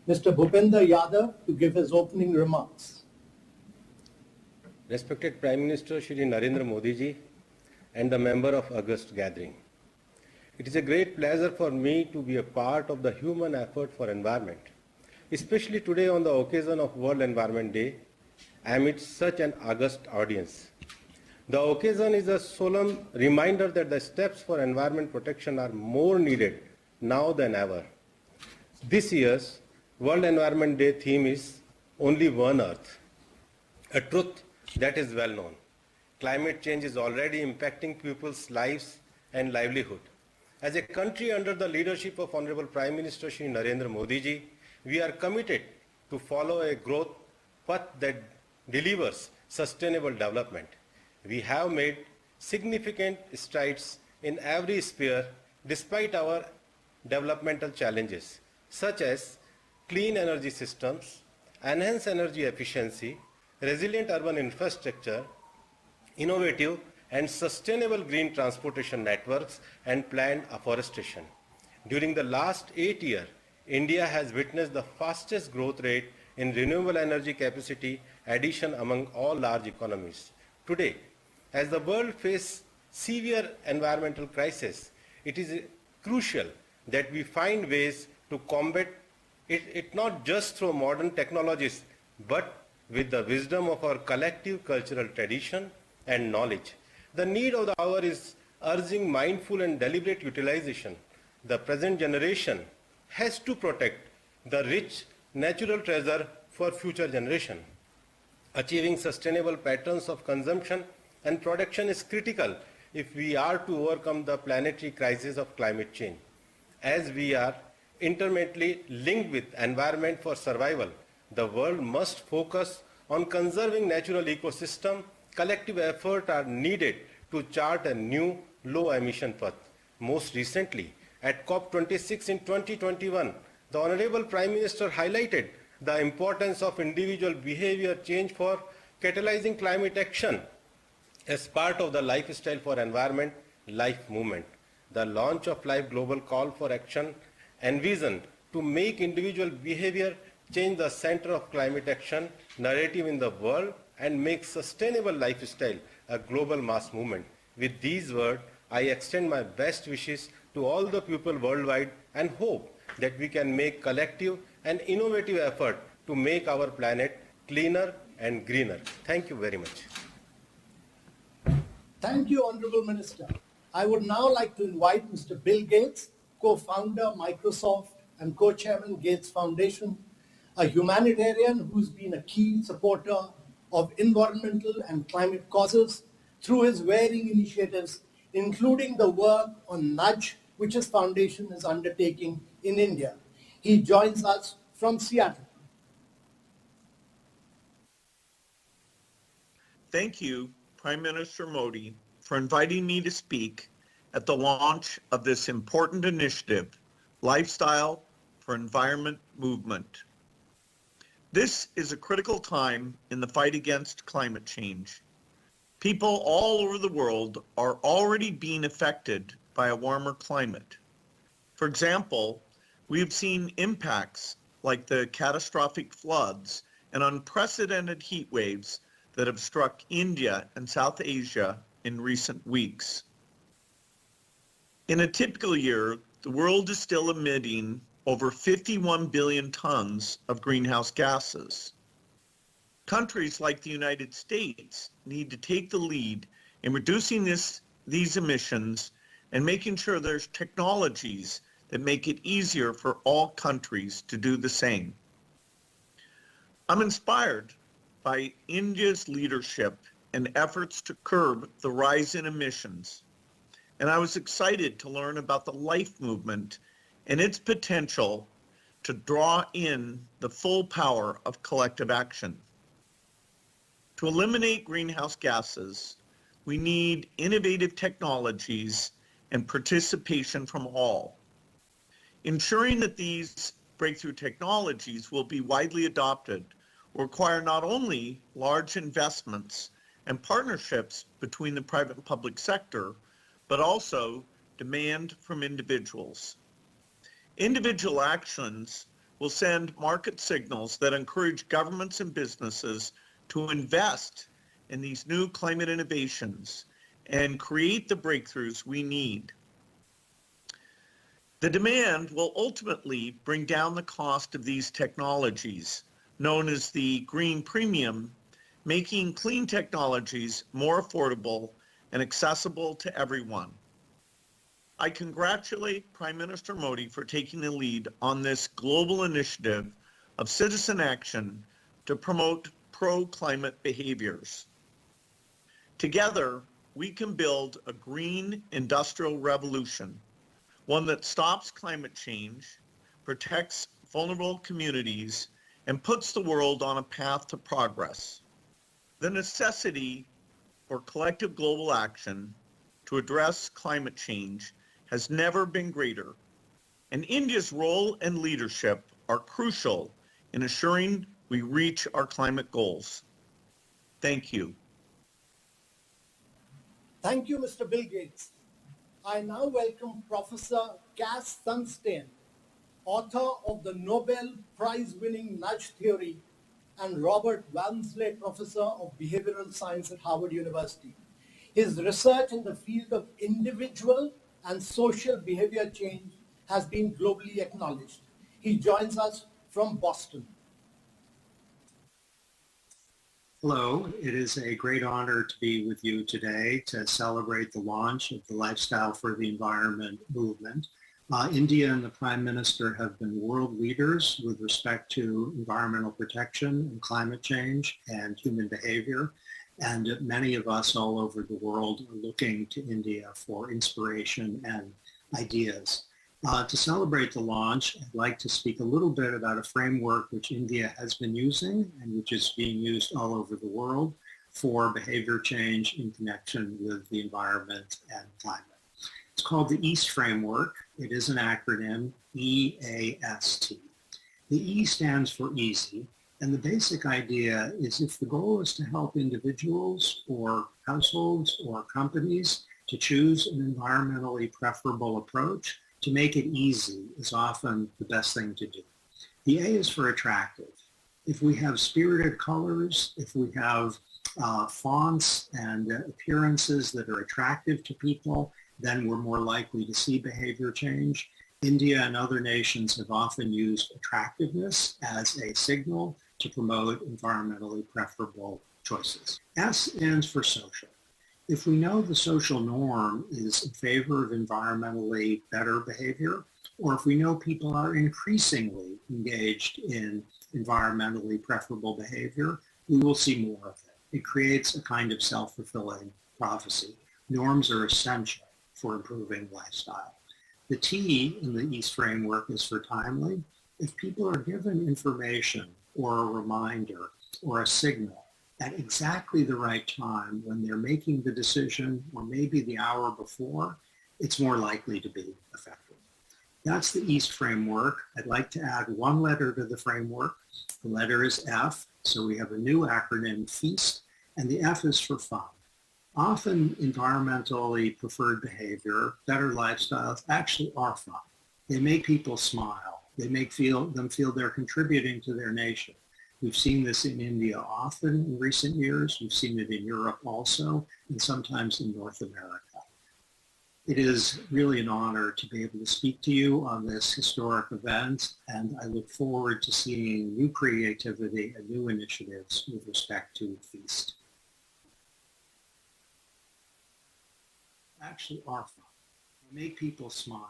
Mr. Bhupender Yadav to give his opening remarks. Respected Prime Minister Shri Narendra Modi ji and the member of August gathering. It is a great pleasure for me to be a part of the human effort for environment, especially today on the occasion of World Environment Day amidst such an august audience. The occasion is a solemn reminder that the steps for environment protection are more needed now than ever. This year's World Environment Day theme is Only One Earth, a truth that is well known. Climate change is already impacting people's lives and livelihood. As a country under the leadership of Honorable Prime Minister Shri Narendra Modi ji, we are committed to follow a growth path that delivers sustainable development. We have made significant strides in every sphere despite our developmental challenges, such as clean energy systems, enhanced energy efficiency, resilient urban infrastructure, innovative and sustainable green transportation networks, and planned afforestation. During the last 8 years, India has witnessed the fastest growth rate in renewable energy capacity addition among all large economies. Today, as the world faces severe environmental crisis, it is crucial that we find ways to combat it not just through modern technologies, but with the wisdom of our collective cultural tradition and knowledge. The need of the hour is urging mindful and deliberate utilization. The present generation has to protect the rich natural treasure for future generation. Achieving sustainable patterns of consumption and production is critical if we are to overcome the planetary crisis of climate change. As we are intimately linked with environment for survival, the world must focus on conserving natural ecosystem. Collective efforts are needed to chart a new low-emission path. Most recently, at COP26 in 2021, the Honorable Prime Minister highlighted the importance of individual behavior change for catalyzing climate action as part of the Lifestyle for Environment Life movement. The launch of Life Global Call for Action envisioned to make individual behavior change the center of climate action narrative in the world and make sustainable lifestyle a global mass movement. With these words, I extend my best wishes to all the people worldwide and hope that we can make collective and innovative effort to make our planet cleaner and greener. Thank you very much. Thank you, Honorable Minister. I would now like to invite Mr. Bill Gates, co-founder Microsoft and co-chairman Gates Foundation, a humanitarian who's been a key supporter of environmental and climate causes through his varying initiatives, including the work on Nudge, which his foundation is undertaking in India. He joins us from Seattle. Thank you, Prime Minister Modi, for inviting me to speak at the launch of this important initiative, Lifestyle for Environment Movement. This is a critical time in the fight against climate change. People all over the world are already being affected by a warmer climate. For example, we have seen impacts like the catastrophic floods and unprecedented heat waves that have struck India and South Asia in recent weeks. In a typical year, the world is still emitting over 51 billion tons of greenhouse gases. Countries like the United States need to take the lead in reducing these emissions and making sure there's technologies that make it easier for all countries to do the same. I'm inspired by India's leadership and efforts to curb the rise in emissions, and I was excited to learn about the LIFE movement and its potential to draw in the full power of collective action. To eliminate greenhouse gases, we need innovative technologies and participation from all. Ensuring that these breakthrough technologies will be widely adopted will require not only large investments and partnerships between the private and public sector, but also demand from individuals. Individual actions will send market signals that encourage governments and businesses to invest in these new climate innovations and create the breakthroughs we need. The demand will ultimately bring down the cost of these technologies, known as the green premium, making clean technologies more affordable and accessible to everyone. I congratulate Prime Minister Modi for taking the lead on this global initiative of citizen action to promote pro-climate behaviors. Together, we can build a green industrial revolution, one that stops climate change, protects vulnerable communities, and puts the world on a path to progress. The necessity for collective global action to address climate change has never been greater, and India's role and leadership are crucial in assuring we reach our climate goals. Thank you. Thank you, Mr. Bill Gates. I now welcome Professor Cass Sunstein, author of the Nobel Prize-winning Nudge Theory, and Robert Walmsley, Professor of Behavioral Science at Harvard University. His research in the field of individual and social behavior change has been globally acknowledged. He joins us from Boston. Hello, it is a great honor to be with you today to celebrate the launch of the Lifestyle for the Environment movement. India and the Prime Minister have been world leaders with respect to environmental protection and climate change and human behavior. And many of us all over the world are looking to India for inspiration and ideas. To celebrate the launch, I'd like to speak a little bit about a framework which India has been using and which is being used all over the world for behavior change in connection with the environment and climate. It's called the EAST framework. It is an acronym, EAST. The E stands for easy, and the basic idea is if the goal is to help individuals or households or companies to choose an environmentally preferable approach, to make it easy is often the best thing to do. The A is for attractive. If we have spirited colors, if we have fonts and appearances that are attractive to people, then we're more likely to see behavior change. India and other nations have often used attractiveness as a signal to promote environmentally preferable choices. S stands for social. If we know the social norm is in favor of environmentally better behavior, or if we know people are increasingly engaged in environmentally preferable behavior, we will see more of it. It creates a kind of self-fulfilling prophecy. Norms are essential for improving lifestyle. The T in the EAST framework is for timely. If people are given information or a reminder or a signal at exactly the right time when they're making the decision or maybe the hour before, it's more likely to be effective. That's the EAST framework. I'd like to add one letter to the framework. The letter is F, so we have a new acronym, FEAST, and the F is for fun. Often environmentally preferred behavior, better lifestyles actually are fun. They make people smile. They make them feel they're contributing to their nation. We've seen this in India often in recent years. We've seen it in Europe also, and sometimes in North America. It is really an honor to be able to speak to you on this historic event, and I look forward to seeing new creativity and new initiatives with respect to FEAST. Actually are fun. They make people smile.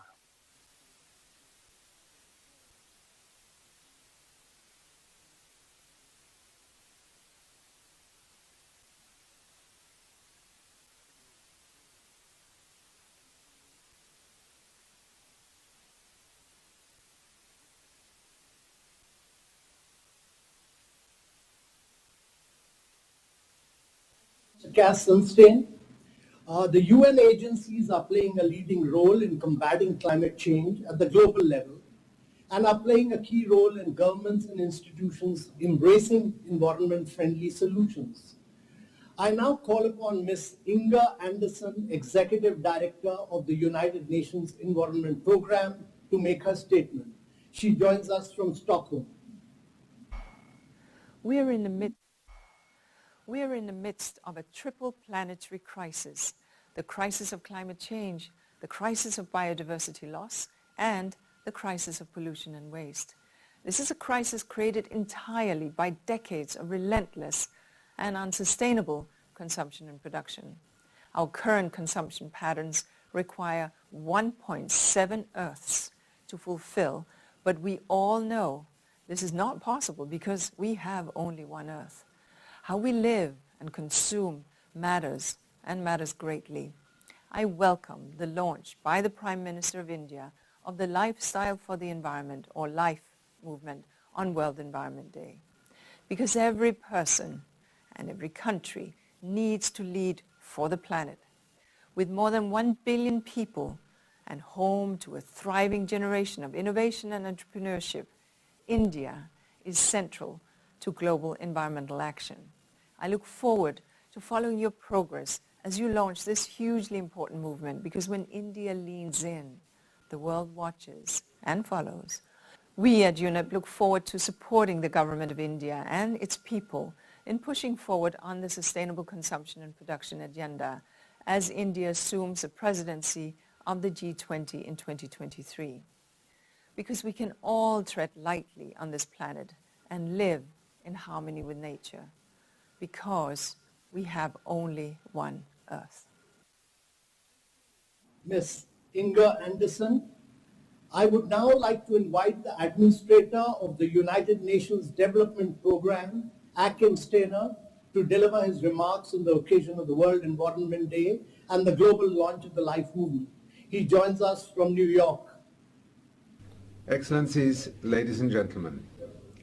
Cass Sunstein. The UN agencies are playing a leading role in combating climate change at the global level and are playing a key role in governments and institutions embracing environment-friendly solutions. I now call upon Ms. Inga Anderson, Executive Director of the United Nations Environment Program, to make her statement. She joins us from Stockholm. We are in the midst of a triple planetary crisis: the crisis of climate change, the crisis of biodiversity loss, and the crisis of pollution and waste. This is a crisis created entirely by decades of relentless and unsustainable consumption and production. Our current consumption patterns require 1.7 Earths to fulfill, but we all know this is not possible because we have only one Earth. How we live and consume matters, and matters greatly. I welcome the launch by the Prime Minister of India of the Lifestyle for the Environment, or LIFE movement, on World Environment Day. Because every person and every country needs to lead for the planet. With more than 1 billion people and home to a thriving generation of innovation and entrepreneurship, India is central to global environmental action. I look forward to following your progress as you launch this hugely important movement, because when India leans in, the world watches and follows. We at UNEP look forward to supporting the government of India and its people in pushing forward on the sustainable consumption and production agenda as India assumes the presidency of the G20 in 2023. Because we can all tread lightly on this planet and live in harmony with nature. Because we have only one Earth. Ms. Inga Anderson, I would now like to invite the Administrator of the United Nations Development Programme, Akim Steiner, to deliver his remarks on the occasion of the World Environment Day and the global launch of the LIFE movement. He joins us from New York. Excellencies, ladies and gentlemen,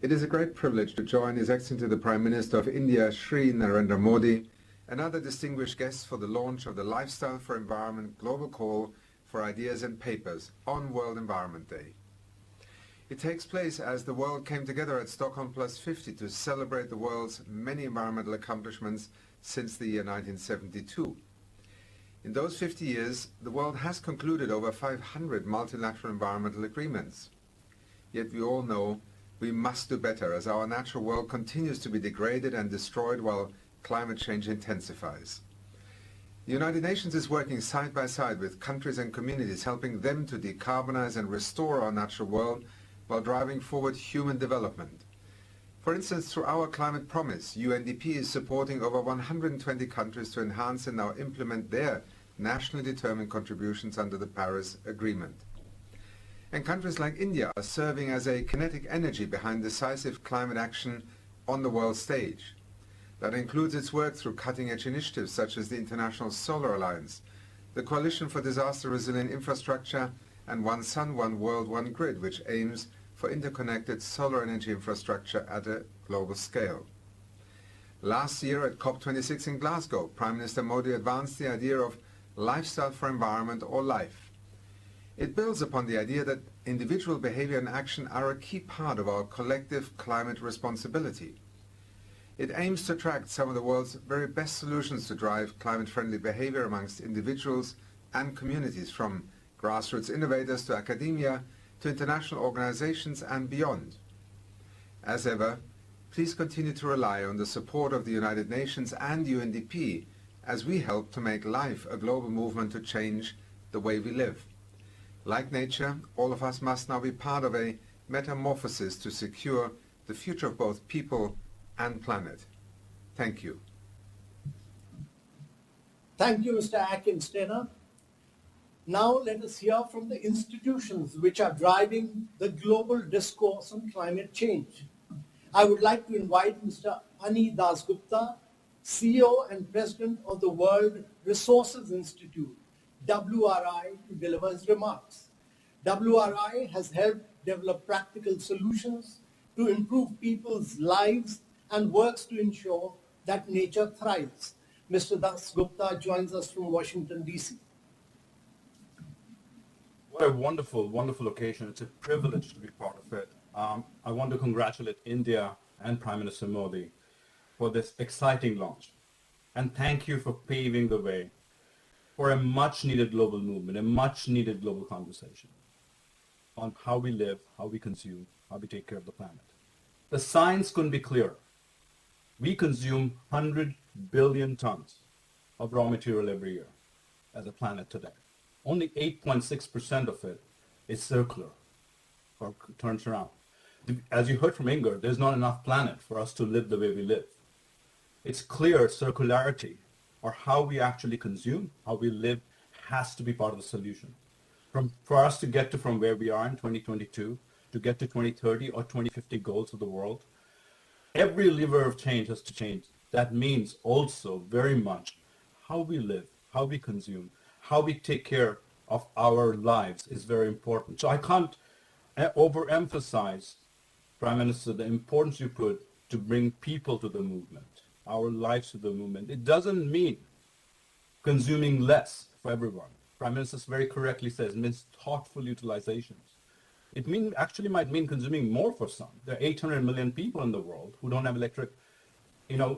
it is a great privilege to join His Excellency the Prime Minister of India, Shri Narendra Modi, and other distinguished guests for the launch of the Lifestyle for Environment Global Call for Ideas and Papers on World Environment Day. It takes place as the world came together at Stockholm Plus 50 to celebrate the world's many environmental accomplishments since the year 1972. In those 50 years, the world has concluded over 500 multilateral environmental agreements. Yet we all know we must do better as our natural world continues to be degraded and destroyed while climate change intensifies. The United Nations is working side by side with countries and communities, helping them to decarbonize and restore our natural world while driving forward human development. For instance, through our climate promise, UNDP is supporting over 120 countries to enhance and now implement their nationally determined contributions under the Paris Agreement. And countries like India are serving as a kinetic energy behind decisive climate action on the world stage. That includes its work through cutting-edge initiatives such as the International Solar Alliance, the Coalition for Disaster Resilient Infrastructure, and One Sun, One World, One Grid, which aims for interconnected solar energy infrastructure at a global scale. Last year at COP26 in Glasgow, Prime Minister Modi advanced the idea of Lifestyle for Environment, or LIFE. It builds upon the idea that individual behavior and action are a key part of our collective climate responsibility. It aims to attract some of the world's very best solutions to drive climate-friendly behavior amongst individuals and communities, from grassroots innovators to academia to international organizations and beyond. As ever, please continue to rely on the support of the United Nations and UNDP as we help to make LIFE a global movement to change the way we live. Like nature, all of us must now be part of a metamorphosis to secure the future of both people and planet. Thank you. Thank you, Mr. Akim Steiner. Now let us hear from the institutions which are driving the global discourse on climate change. I would like to invite Mr. Ani Dasgupta, CEO and President of the World Resources Institute, WRI, to deliver his remarks. WRI has helped develop practical solutions to improve people's lives and works to ensure that nature thrives. Mr. Dasgupta joins us from Washington, D.C. What a wonderful, wonderful occasion. It's a privilege to be part of it. I want to congratulate India and Prime Minister Modi for this exciting launch. And thank you for paving the way for a much-needed global movement, a much-needed global conversation. on how we live, how we consume, how we take care of the planet. The science couldn't be clearer. We consume 100 billion tons of raw material every year as a planet today. Only 8.6% of it is circular or turns around. As you heard from Inger, there's not enough planet for us to live the way we live. It's clear circularity, or how we actually consume, how we live, has to be part of the solution. For us to get to from where we are in 2022 to get to 2030 or 2050 goals of the world, every lever of change has to change. That means also very much how we live, how we consume, how we take care of our lives is very important. So I can't overemphasize, Prime Minister, the importance you put to bring people to the movement, our lives to the movement. It doesn't mean consuming less for everyone. Prime Minister very correctly says it means thoughtful utilizations. It actually might mean consuming more for some. There are 800 million people in the world who don't have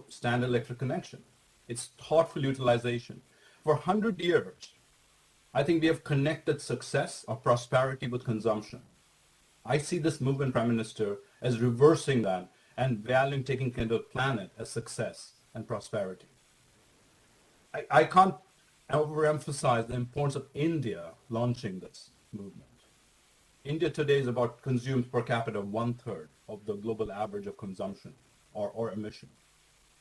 standard electric connection. It's thoughtful utilization. For 100 years, I think we have connected success or prosperity with consumption. I see this movement, Prime Minister, as reversing that and valuing taking care of the planet as success and prosperity. I can't overemphasize the importance of India launching this movement. India today is about consumes per capita 1/3 of the global average of consumption or emission.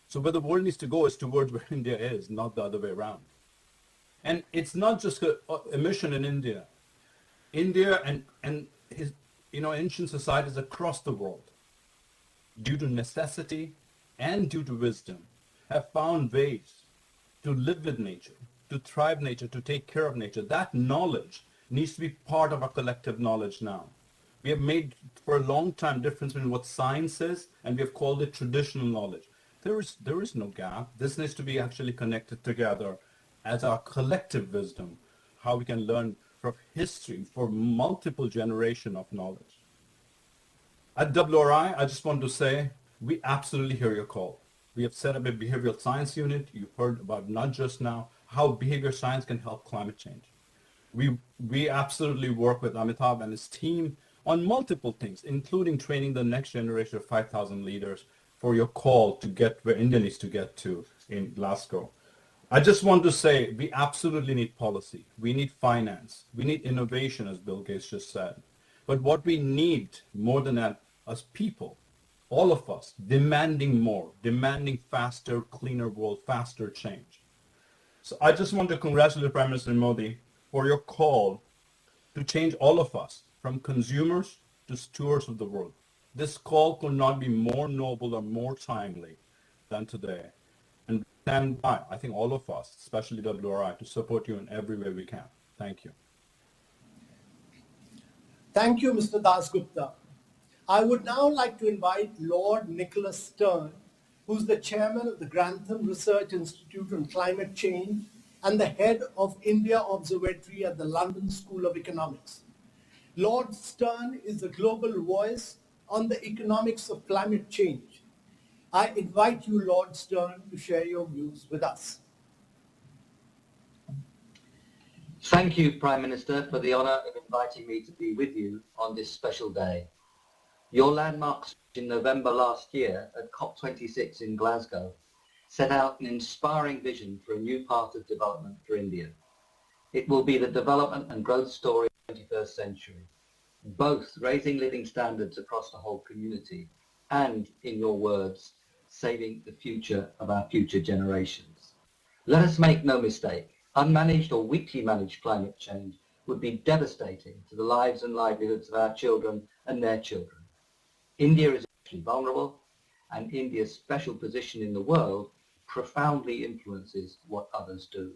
So where the world needs to go is towards where India is, not the other way around. And it's not just emission in India. India and his, ancient societies across the world, due to necessity and due to wisdom, have found ways to live with nature, to thrive nature, to take care of nature. That knowledge needs to be part of our collective knowledge now. We have made for a long time difference between what science is, and we have called it traditional knowledge. There is no gap. This needs to be actually connected together as our collective wisdom, how we can learn from history for multiple generations of knowledge. At WRI, I just want to say, we absolutely hear your call. We have set up a behavioral science unit. You've heard about not just now, how behavior science can help climate change. We absolutely work with Amitabh and his team on multiple things, including training the next generation of 5,000 leaders for your call to get where India needs to get to in Glasgow. I just want to say we absolutely need policy. We need finance. We need innovation, as Bill Gates just said. But what we need more than that, as people, all of us, demanding more, demanding faster, cleaner world, faster change. So I just want to congratulate Prime Minister Modi for your call to change all of us from consumers to stewards of the world. This call could not be more noble or more timely than today. And stand by, I think all of us, especially WRI, to support you in every way we can. Thank you. Thank you, Mr. Dasgupta. I would now like to invite Lord Nicholas Stern, who's the chairman of the Grantham Research Institute on Climate Change and the head of India Observatory at the London School of Economics. Lord Stern is the global voice on the economics of climate change. I invite you, Lord Stern, to share your views with us. Thank you, Prime Minister, for the honour of inviting me to be with you on this special day. Your landmark speech in November last year at COP26 in Glasgow set out an inspiring vision for a new path of development for India. It will be the development and growth story of the 21st century, both raising living standards across the whole community and, in your words, saving the future of our future generations. Let us make no mistake, unmanaged or weakly managed climate change would be devastating to the lives and livelihoods of our children and their children. India is actually vulnerable, and India's special position in the world profoundly influences what others do.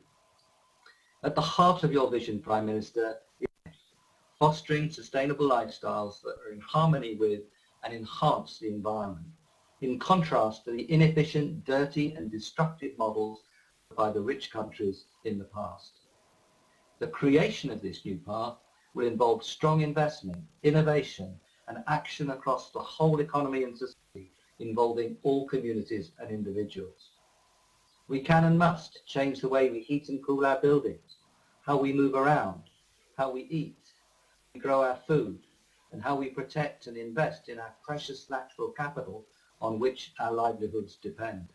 At the heart of your vision, Prime Minister, is fostering sustainable lifestyles that are in harmony with and enhance the environment, in contrast to the inefficient, dirty and destructive models by the rich countries in the past. The creation of this new path will involve strong investment, innovation and action across the whole economy and society, involving all communities and individuals. We can and must change the way we heat and cool our buildings, how we move around, how we eat, we grow our food, and how we protect and invest in our precious natural capital on which our livelihoods depend.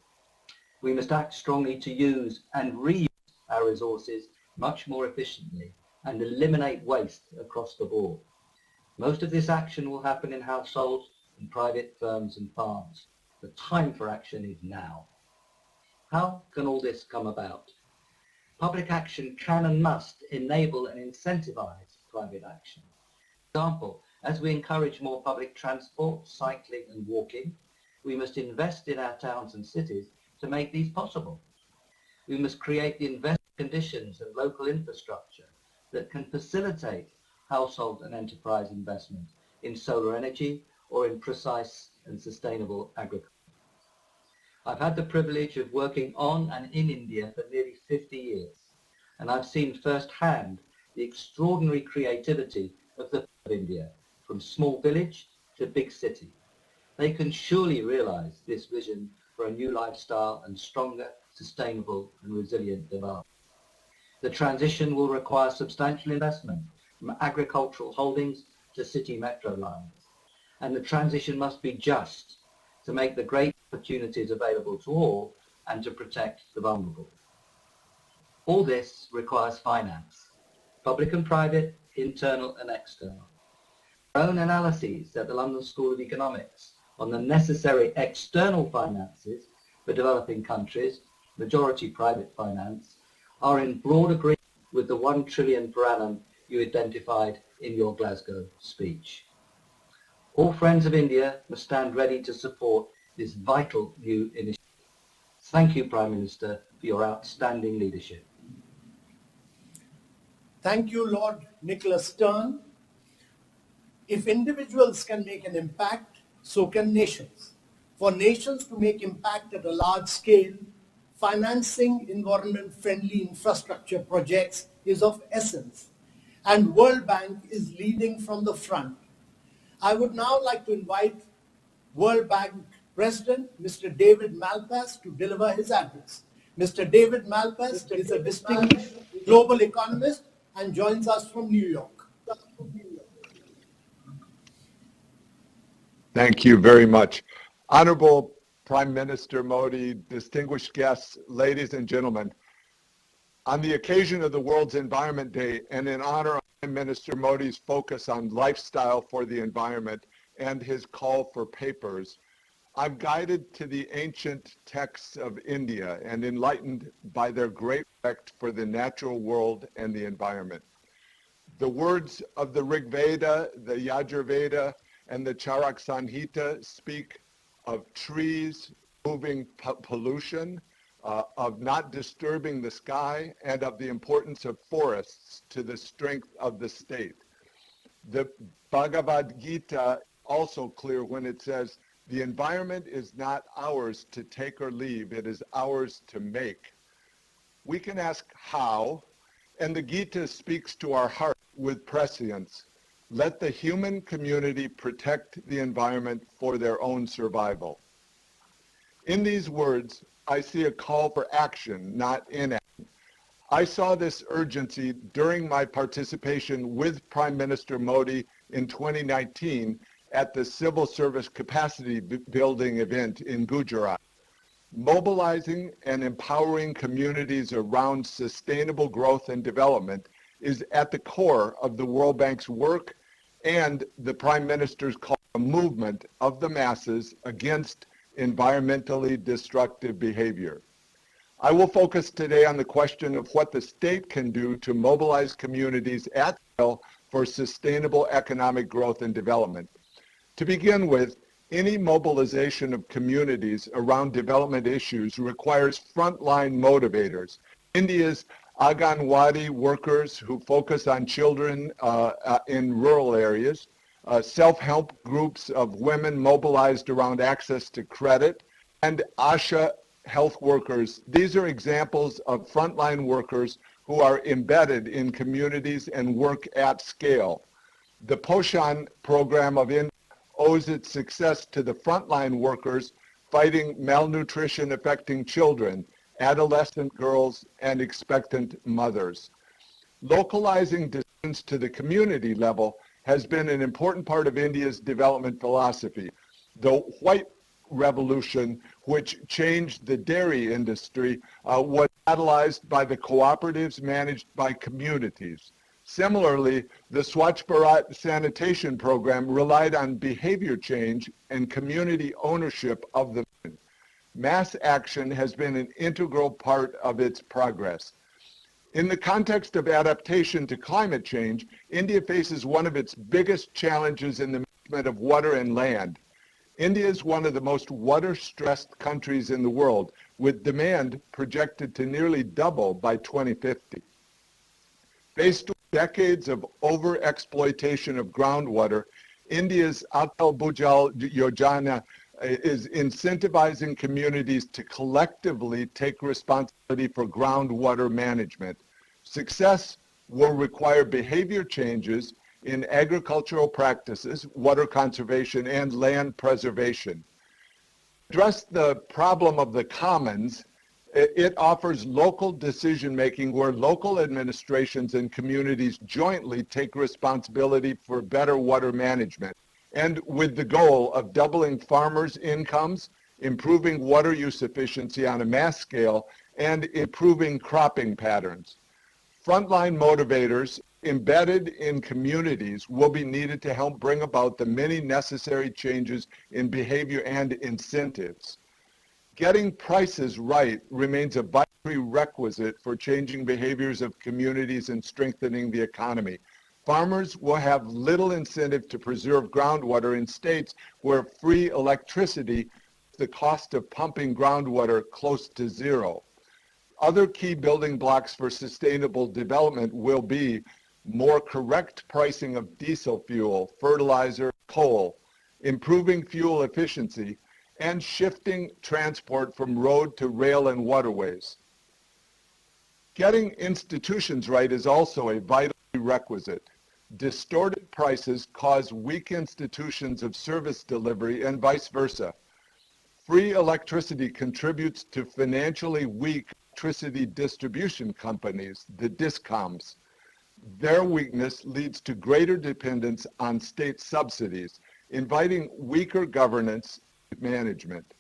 We must act strongly to use and reuse our resources much more efficiently and eliminate waste across the board. Most of this action will happen in households, in private firms and farms. The time for action is now. How can all this come about? Public action can and must enable and incentivize private action. For example, as we encourage more public transport, cycling and walking, we must invest in our towns and cities to make these possible. We must create the investment conditions and local infrastructure that can facilitate household and enterprise investment in solar energy or in precise and sustainable agriculture. I've had the privilege of working on and in India for nearly 50 years, and I've seen firsthand the extraordinary creativity of the people of India, from small village to big city. They can surely realize this vision for a new lifestyle and stronger, sustainable and resilient development. The transition will require substantial investment from agricultural holdings to city metro lines, and the transition must be just to make the great opportunities available to all and to protect the vulnerable. All this requires finance, public and private, internal and external. Our own analyses at the London School of Economics on the necessary external finances for developing countries, majority private finance, are in broad agreement with the 1 trillion per annum you identified in your Glasgow speech. All friends of India must stand ready to support this vital new initiative. Thank you, Prime Minister, for your outstanding leadership. Thank you, Lord Nicholas Stern. If individuals can make an impact, so can nations. For nations to make impact at a large scale, financing environment-friendly infrastructure projects is of essence, and World Bank is leading from the front. I would now like to invite World Bank President, Mr. David Malpass, to deliver his address. Mr. David Malpass is a distinguished global economist and joins us from New York. Thank you very much. Honorable Prime Minister Modi, distinguished guests, ladies and gentlemen, on the occasion of the World's Environment Day and in honor of Prime Minister Modi's focus on lifestyle for the environment and his call for papers, I'm guided to the ancient texts of India and enlightened by their great respect for the natural world and the environment. The words of the Rig Veda, the Yajurveda, and the Charak Samhita speak of trees moving pollution, of not disturbing the sky, and of the importance of forests to the strength of the state. The Bhagavad Gita also clear when it says, the environment is not ours to take or leave, it is ours to make. We can ask how, and the Gita speaks to our heart with prescience. Let the human community protect the environment for their own survival. In these words, I see a call for action, not inaction. I saw this urgency during my participation with Prime Minister Modi in 2019 at the Civil Service Capacity Building event in Gujarat. Mobilizing and empowering communities around sustainable growth and development is at the core of the World Bank's work and the Prime Minister's call for a movement of the masses against environmentally destructive behavior. I will focus today on the question of what the state can do to mobilize communities at scale for sustainable economic growth and development. To begin with, any mobilization of communities around development issues requires frontline motivators. India's Anganwadi workers who focus on children in rural areas, self-help groups of women mobilized around access to credit, and ASHA health workers. These are examples of frontline workers who are embedded in communities and work at scale. The Poshan program of India owes its success to the frontline workers fighting malnutrition affecting children, adolescent girls, and expectant mothers. Localizing decisions to the community level has been an important part of India's development philosophy. The white revolution, which changed the dairy industry, was catalyzed by the cooperatives managed by communities. Similarly, the Swachh Bharat sanitation program relied on behavior change and community ownership of the mission. Mass action has been an integral part of its progress. In the context of adaptation to climate change, India faces one of its biggest challenges in the management of water and land. India is one of the most water-stressed countries in the world, with demand projected to nearly double by 2050. Faced with decades of over-exploitation of groundwater, India's Atal Bhujal Yojana is incentivizing communities to collectively take responsibility for groundwater management. Success will require behavior changes in agricultural practices, water conservation, and land preservation. To address the problem of the commons, it offers local decision-making where local administrations and communities jointly take responsibility for better water management, and with the goal of doubling farmers' incomes, improving water use efficiency on a mass scale, and improving cropping patterns. Frontline motivators embedded in communities will be needed to help bring about the many necessary changes in behavior and incentives. Getting prices right remains a vital prerequisite for changing behaviors of communities and strengthening the economy. Farmers will have little incentive to preserve groundwater in states where free electricity makes the cost of pumping groundwater close to zero. Other key building blocks for sustainable development will be more correct pricing of diesel fuel, fertilizer, coal, improving fuel efficiency, and shifting transport from road to rail and waterways. Getting institutions right is also a vital prerequisite. Distorted prices cause weak institutions of service delivery and vice versa. Free electricity contributes to financially weak electricity distribution companies, the DISCOMs. Their weakness leads to greater dependence on state subsidies, inviting weaker governance and management.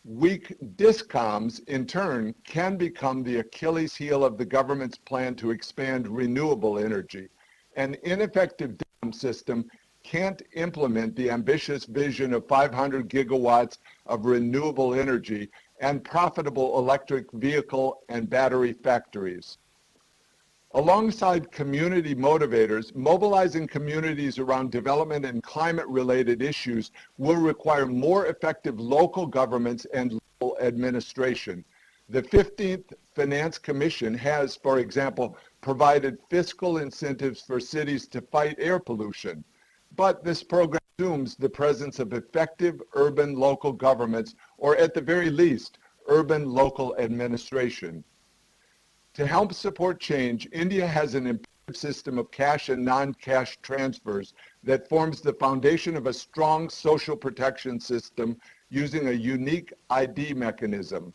Weak DISCOMs, in turn, can become the Achilles heel of the government's plan to expand renewable energy. An ineffective DISCOM system can't implement the ambitious vision of 500 gigawatts of renewable energy and profitable electric vehicle and battery factories. Alongside community motivators, mobilizing communities around development and climate-related issues will require more effective local governments and local administration. The 15th Finance Commission has, for example, provided fiscal incentives for cities to fight air pollution. But this program assumes the presence of effective urban local governments, or at the very least, urban local administration. To help support change, India has an improved system of cash and non-cash transfers that forms the foundation of a strong social protection system using a unique ID mechanism.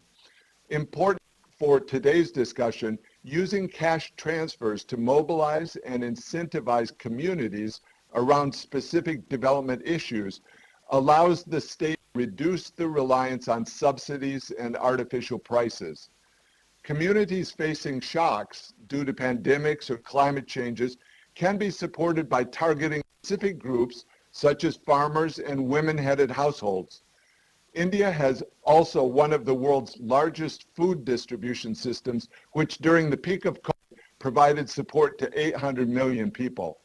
Important for today's discussion, using cash transfers to mobilize and incentivize communities around specific development issues allows the state to reduce the reliance on subsidies and artificial prices. Communities facing shocks due to pandemics or climate changes can be supported by targeting specific groups such as farmers and women-headed households. India has also one of the world's largest food distribution systems, which during the peak of COVID provided support to 800 million people.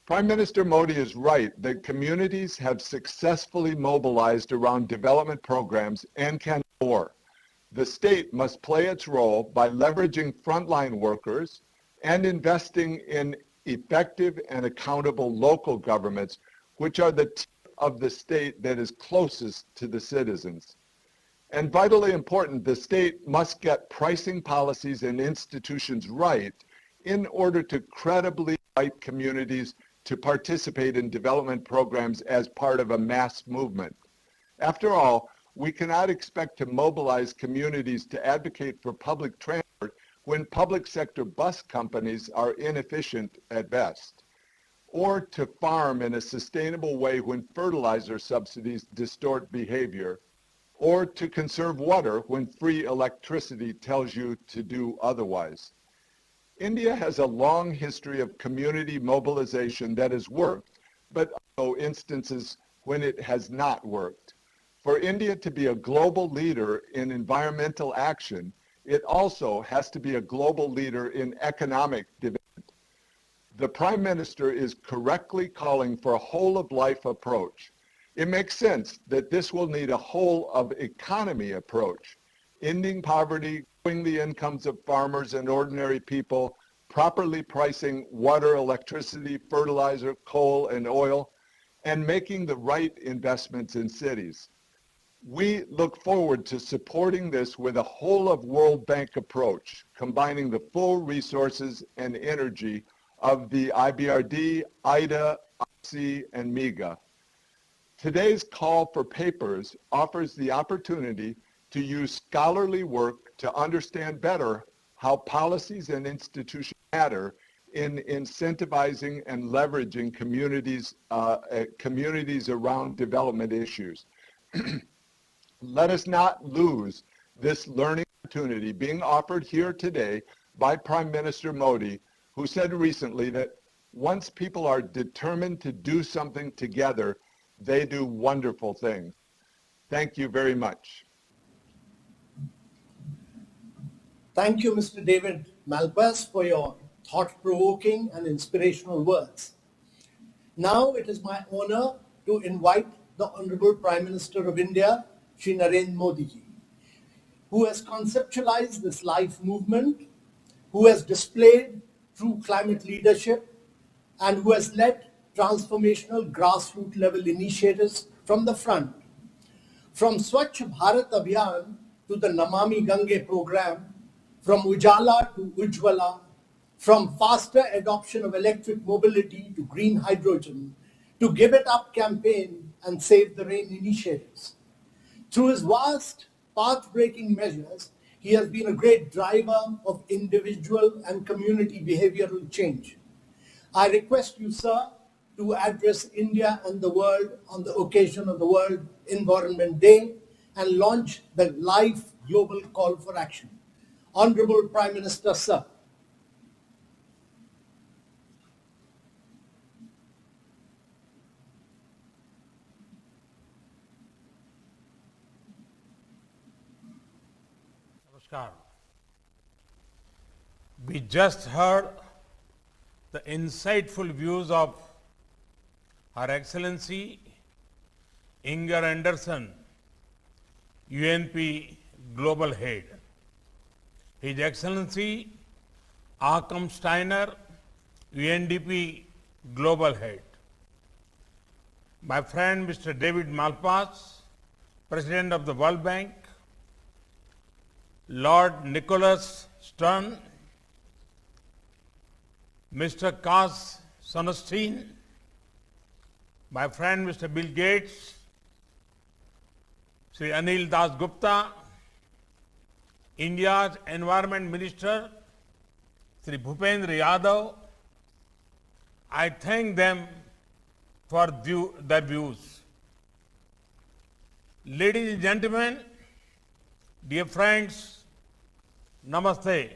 Prime Minister Modi is right that communities have successfully mobilized around development programs and can do more. The state must play its role by leveraging frontline workers and investing in effective and accountable local governments, which are the tip of the state that is closest to the citizens. And vitally important, the state must get pricing policies and institutions right in order to credibly invite communities to participate in development programs as part of a mass movement. After all, we cannot expect to mobilize communities to advocate for public transport when public sector bus companies are inefficient at best. or to farm in a sustainable way when fertilizer subsidies distort behavior, or to conserve water when free electricity tells you to do otherwise. India has a long history of community mobilization that has worked, but also instances when it has not worked. For India to be a global leader in environmental action, it also has to be a global leader in economic development. The Prime Minister is correctly calling for a whole-of-life approach. It makes sense that this will need a whole-of-economy approach, ending poverty, growing the incomes of farmers and ordinary people, properly pricing water, electricity, fertilizer, coal, and oil, and making the right investments in cities. We look forward to supporting this with a whole-of-World Bank approach, combining the full resources and energy of the IBRD, IDA, IC, and MEGA. Today's call for papers offers the opportunity to use scholarly work to understand better how policies and institutions matter in incentivizing and leveraging communities around development issues. Let us not lose this learning opportunity being offered here today by Prime Minister Modi, who said recently that once people are determined to do something together, they do wonderful things. Thank you very much. Thank you, Mr. David Malpass, for your thought-provoking and inspirational words. Now it is my honor to invite the Honorable Prime Minister of India, Shri Narendra Modi ji, who has conceptualized this life movement, who has displayed true climate leadership, and who has led transformational grassroots level initiatives from the front. From Swachh Bharat Abhiyan to the Namami Gange program, from Ujala to Ujjwala, from faster adoption of electric mobility to green hydrogen, to Give It Up campaign and Save the Rain initiatives. Through his vast path-breaking measures, he has been a great driver of individual and community behavioral change. I request you, sir, to address India and the world on the occasion of the World Environment Day and launch the live global call for action. Honorable Prime Minister, sir. Namaskar. We just heard the insightful views of Her Excellency Inger Anderson, UNP Global Head. His Excellency Akam Steiner, UNDP Global Head. My friend Mr. David Malpass, President of the World Bank, Lord Nicholas Stern, Mr. Kaas Sunstein, my friend Mr. Bill Gates, Sri Anil Das Gupta, India's Environment Minister, Sri Bhupendra Yadav, I thank them for their views. Ladies and gentlemen, dear friends, Namaste.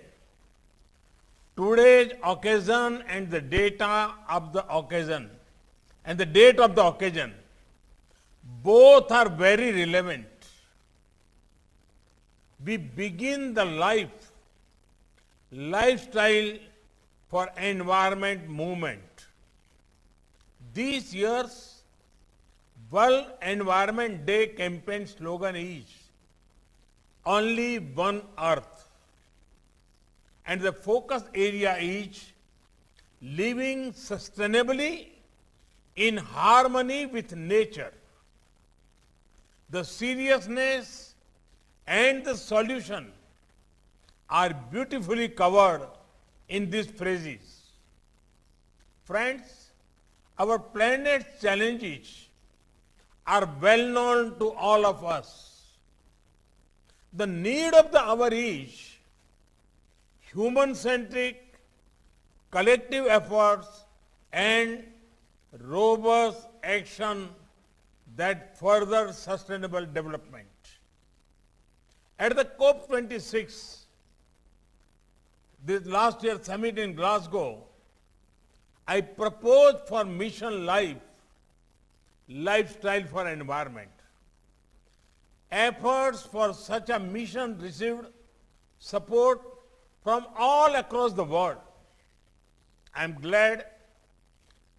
Today's occasion and the date of the occasion both are very relevant. We begin the lifestyle for environment movement. This year's World Environment Day campaign slogan is Only One Earth, and the focus area is living sustainably in harmony with nature. The seriousness and the solution are beautifully covered in these phrases. Friends, our planet's challenges are well known to all of us. The need of the hour is human-centric, collective efforts and robust action that furthers sustainable development. At the COP26, this last year's summit in Glasgow, I proposed for Mission Life, Lifestyle for Environment. Efforts for such a mission received support from all across the world. I am glad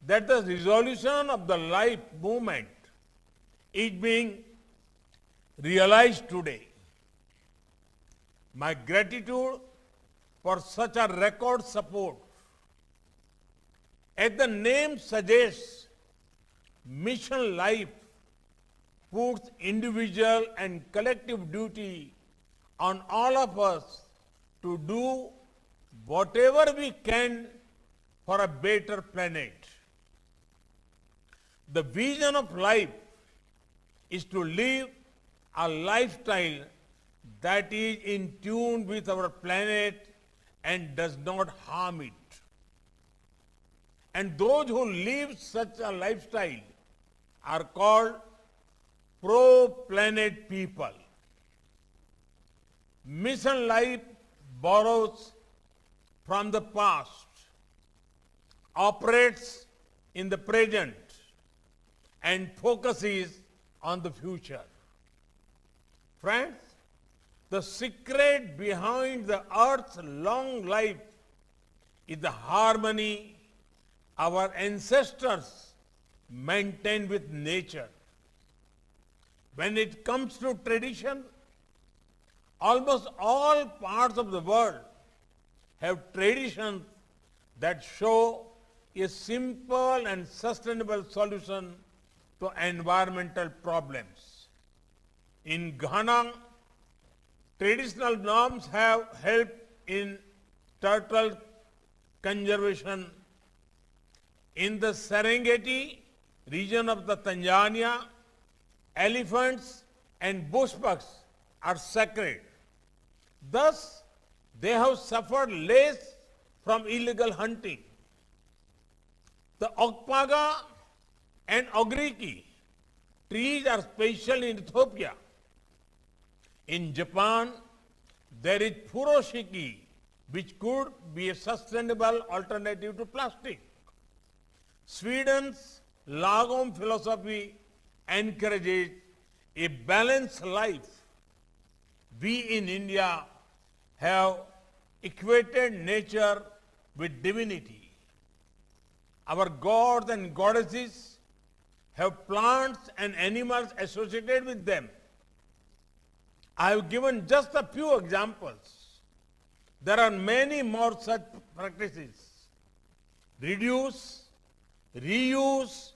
that the resolution of the Life movement is being realized today. My gratitude for such a record support. As the name suggests, Mission Life puts individual and collective duty on all of us to do whatever we can for a better planet. The vision of life is to live a lifestyle that is in tune with our planet and does not harm it. And those who live such a lifestyle are called pro-planet people. Mission Life borrows from the past, operates in the present, and focuses on the future. Friends, the secret behind the Earth's long life is the harmony our ancestors maintained with nature. When it comes to tradition, almost all parts of the world have traditions that show a simple and sustainable solution to environmental problems. In Ghana, traditional norms have helped in turtle conservation. In the Serengeti region of the Tanzania, elephants and bushbucks are sacred. Thus, they have suffered less from illegal hunting. The Okpaga and Ogriki trees are special in Ethiopia. In Japan, there is furoshiki, which could be a sustainable alternative to plastic. Sweden's Lagom philosophy encourages a balanced life. We in India have equated nature with divinity. Our gods and goddesses have plants and animals associated with them. I have given just a few examples. There are many more such practices. Reduce, reuse,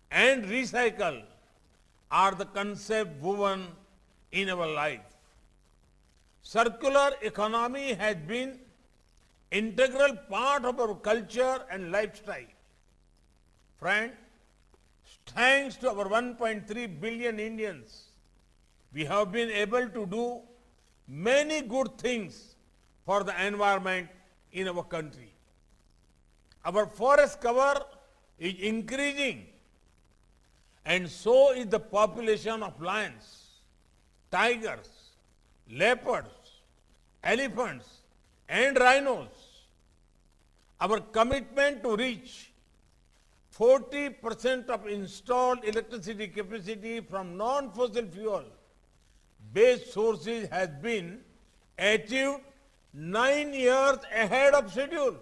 and recycle are the concepts woven in our life. Circular economy has been integral part of our culture and lifestyle. Friend, thanks to our 1.3 billion Indians, we have been able to do many good things for the environment in our country. Our forest cover is increasing, and so is the population of lions, tigers, leopards, elephants, and rhinos. Our commitment to reach 40% of installed electricity capacity from non-fossil fuel-based sources has been achieved 9 years ahead of schedule.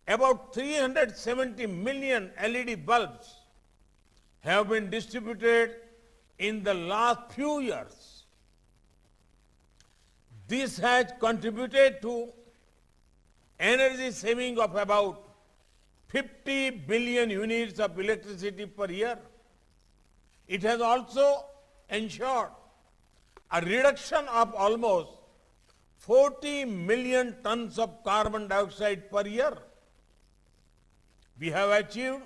About 370 million LED bulbs have been distributed in the last few years. This has contributed to energy saving of about 50 billion units of electricity per year. It has also ensured a reduction of almost 40 million tons of carbon dioxide per year. We have achieved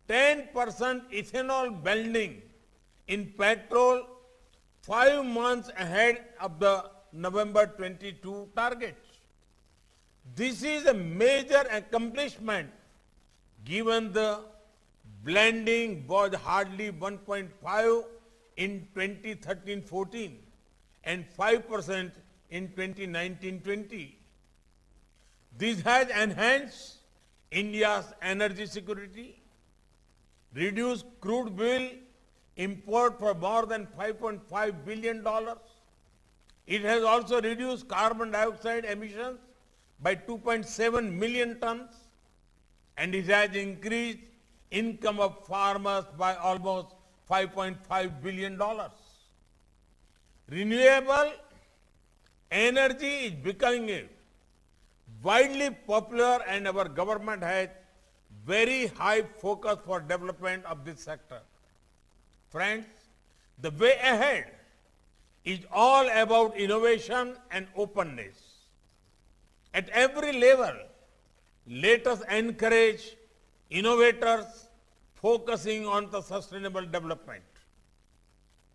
10% ethanol blending in petrol 5 months ahead of the November 22 target. This is a major accomplishment given the blending was hardly 1.5 in 2013-14 and 5% in 2019-20. This has enhanced India's energy security, reduced crude oil import for more than $5.5 billion. It has also reduced carbon dioxide emissions by 2.7 million tons, and it has increased income of farmers by almost $5.5 billion. Renewable energy is becoming widely popular, and our government has very high focus for development of this sector. Friends, the way ahead is all about innovation and openness. At every level, let us encourage innovators focusing on the sustainable development.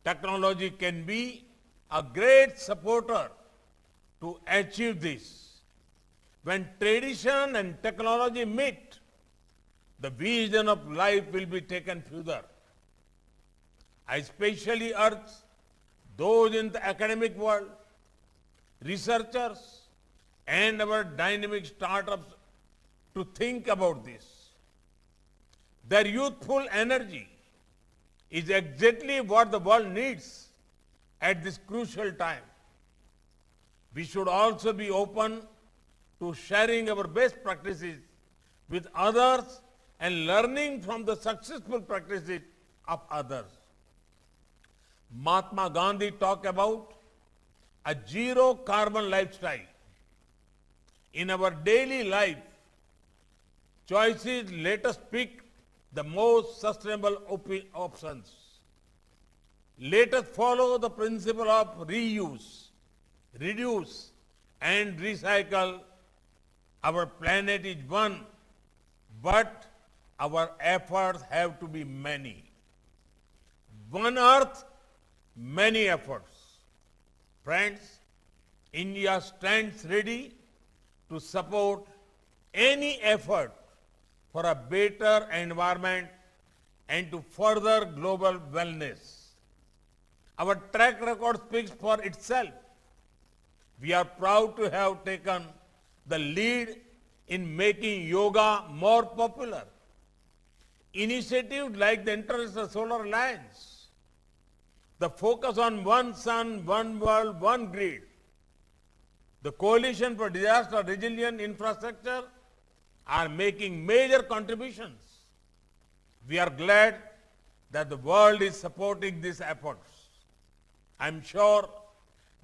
Technology can be a great supporter to achieve this. When tradition and technology meet, the vision of life will be taken further. I especially urge those in the academic world, researchers, and our dynamic startups to think about this. Their youthful energy is exactly what the world needs at this crucial time. We should also be open to sharing our best practices with others and learning from the successful practices of others. Mahatma Gandhi talked about a zero carbon lifestyle. In our daily life choices, let us pick the most sustainable options. Let us follow the principle of reuse, reduce, and recycle. Our planet is one, but our efforts have to be many. One earth, many efforts. Friends, India stands ready to support any effort for a better environment and to further global wellness. Our track record speaks for itself. We are proud to have taken the lead in making yoga more popular. Initiatives like the International Solar Alliance, the focus on one sun, one world, one grid, the Coalition for Disaster Resilient Infrastructure are making major contributions. We are glad that the world is supporting these efforts. I am sure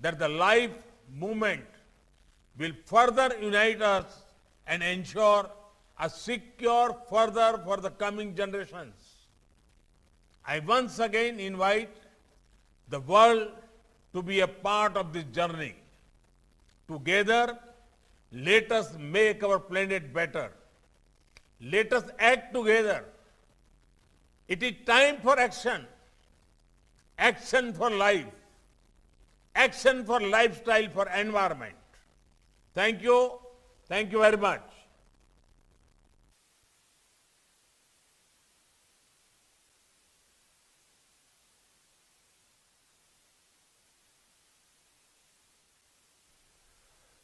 that the life movement will further unite us and ensure a secure further for the coming generations. I once again invite the world to be a part of this journey. Together, let us make our planet better. Let us act together. It is time for action. Action for life. Action for lifestyle, for environment. Thank you. Thank you very much.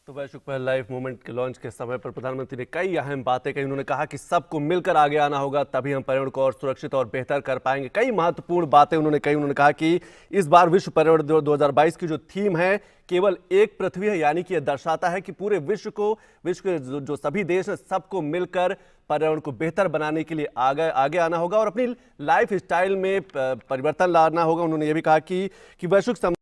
तो वैश्विक पहल life movement के launch के समय पर प्रधानमंत्री ने कई अहम बातें कही। उन्होंने कहा कि सबको मिलकर आगे आना होगा, तभी हम पर्यावरण को और सुरक्षित और बेहतर कर पाएंगे। कई महत्वपूर्ण बातें उन्होंने कही। उन्होंने कहा कि इस बार विश्व पर्यावरण 2022 की जो थीम है केवल एक पृथ्वी है, यानी कि यह दर्शाता है कि पूरे विश्व के जो सभी देश हैं सबको मिलकर पर्यावरण को बेहतर बनाने के लिए आगे आना होगा और अपनी लाइफ स्टाइल में परिवर्तन लाना होगा। उन्होंने ये भी कहा कि वैश्विक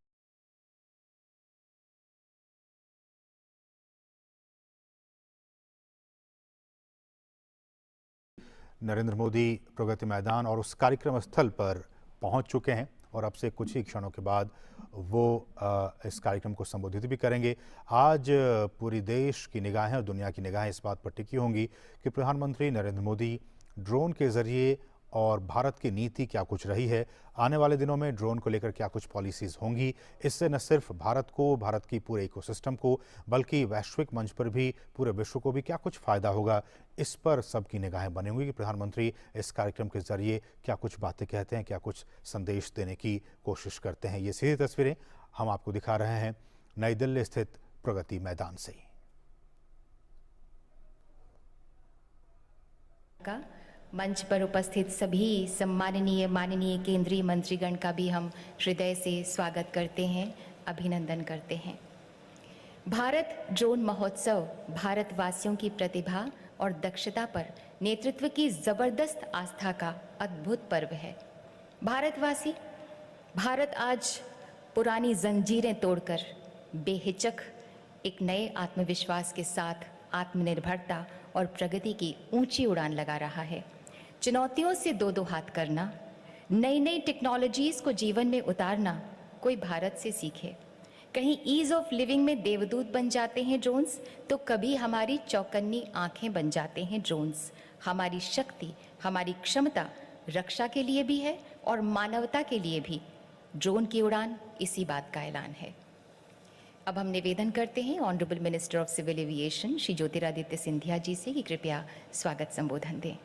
नरेंद्र मोदी प्रगति मैदान और उस कार्यक्रम स्थल पर पहुंच चुके हैं और अब से कुछ ही क्षणों के बाद वो इस कार्यक्रम को संबोधित भी करेंगे। आज पूरी देश की निगाहें और दुनिया की निगाहें इस बात पर टिकी होंगी कि प्रधानमंत्री नरेंद्र मोदी ड्रोन के जरिए और भारत की नीति क्या कुछ रही है, आने वाले दिनों में ड्रोन को लेकर क्या कुछ पॉलिसीज होंगी। इससे न सिर्फ भारत को, भारत की पूरे इकोसिस्टम को, बल्कि वैश्विक मंच पर भी पूरे विश्व को भी क्या कुछ फायदा होगा, इस पर सबकी निगाहें बनी हुई कि प्रधानमंत्री इस कार्यक्रम के जरिए क्या कुछ बातें कहते हैं, क्या कुछ संदेश देने की कोशिश करते हैं। ये सीधी तस्वीरें हम आपको दिखा रहे हैं नई दिल्ली स्थित प्रगति मैदान से। मंच पर उपस्थित सभी सम्माननीय माननीय केंद्रीय मंत्रीगण का भी हम हृदय से स्वागत करते हैं, अभिनंदन करते हैं। भारत ड्रोन महोत्सव भारतवासियों की प्रतिभा और दक्षता पर नेतृत्व की जबरदस्त आस्था का अद्भुत पर्व है। भारत आज पुरानी जंजीरें तोड़कर बेहिचक एक नए आत्मविश्वास के साथ आत्मनिर्भरता और प्रगति की ऊंची उड़ान लगा रहा है। चुनौतियों से दो हाथ करना, नई नई टेक्नोलॉजीज को जीवन में उतारना कोई भारत से सीखे। कहीं ईज ऑफ लिविंग में देवदूत बन जाते हैं ड्रोन्स, तो कभी हमारी चौकन्नी आंखें बन जाते हैं ड्रोन्स। हमारी शक्ति, हमारी क्षमता रक्षा के लिए भी है और मानवता के लिए भी ड्रोन की उड़ान इसी बात का ऐलान है। अब हम निवेदन करते हैं honourable minister of civil aviation Shri Jyotiraditya Scindia ji से कि कृपया स्वागत संबोधन दें।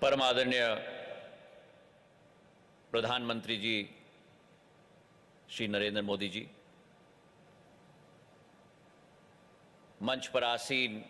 परम आदरणीय प्रधानमंत्री जी श्री नरेंद्र मोदी जी, मंच पर आसीन